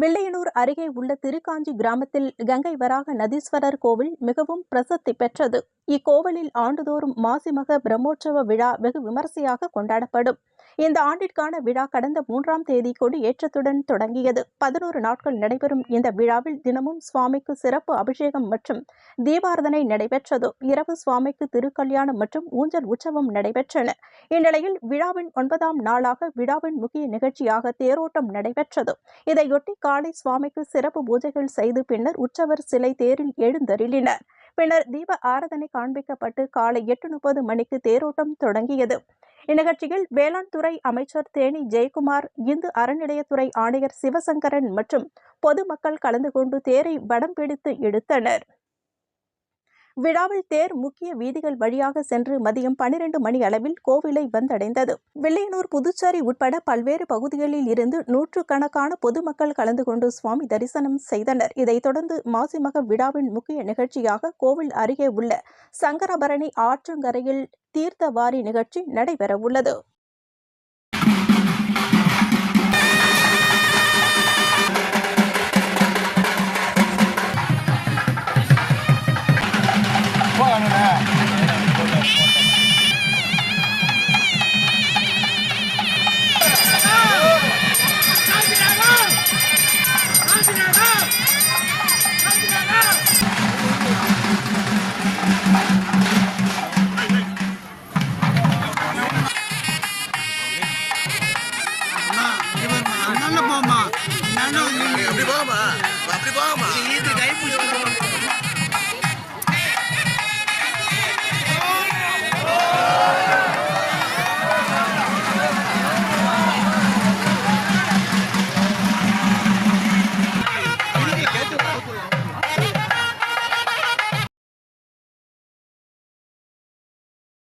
வில்லியனூர் அருகே உள்ள திருக்காஞ்சி கிராமத்தில் கங்கை வராக நதீஸ்வரர் கோவில் மிகவும் பிரசித்தி பெற்றது. இக்கோவிலில் ஆண்டுதோறும் மாசிமக பிரம்மோற்சவ விழா வெகு விமரிசையாக கொண்டாடப்படும். இந்த ஆண்டிற்கான விழா கடந்த 3ஆம் தேதி கொடியேற்றத்துடன் தொடங்கியது. 11 நாட்கள் நடைபெறும் இந்த விழாவில் தினமும் சுவாமிக்கு சிறப்பு அபிஷேகம் மற்றும் தீபாராதனை நடைபெற்றது. இரவு சுவாமிக்கு திருக்கல்யாணம் மற்றும் ஊஞ்சல் உற்சவம் நடைபெற்றன. இந்நிலையில் விழாவின் 9ஆம் நாளாக விழாவின் முக்கிய நிகழ்ச்சியாக தேரோட்டம் நடைபெற்றது. இதையொட்டி காலை சுவாமிக்கு சிறப்பு பூஜைகள் செய்து பின்னர் உற்சவர் சிலை தேரில் எழுந்தருளினர். பின்னர் தீப ஆராதனை காண்பிக்கப்பட்டு காலை 8:30 மணிக்கு தேரோட்டம் தொடங்கியது. இந்நிகழ்ச்சியில் வேளாண் துறை அமைச்சர் தேனி ஜெயக்குமார், இந்து அறநிலையத்துறை ஆணையர் சிவசங்கரன் மற்றும் பொதுமக்கள் கலந்து கொண்டு தேரை வடம் பிடித்து இழுத்தனர். விழாவில் தேர் முக்கிய வீதிகள் வழியாக சென்று மதியம் 12 மணி அளவில் கோவிலை வந்தடைந்தது. வில்லியனூர், புதுச்சேரி உட்பட பல்வேறு பகுதிகளில் இருந்து நூற்றுக்கணக்கான பொதுமக்கள் கலந்து கொண்டு சுவாமி தரிசனம் செய்தனர். இதைத் தொடர்ந்து மாசிமக விழாவின் முக்கிய நிகழ்ச்சியாக கோவில் அருகே உள்ள சங்கராபரணி ஆற்றங்கரையில் தீர்த்தவாரி நிகழ்ச்சி நடைபெறவுள்ளது.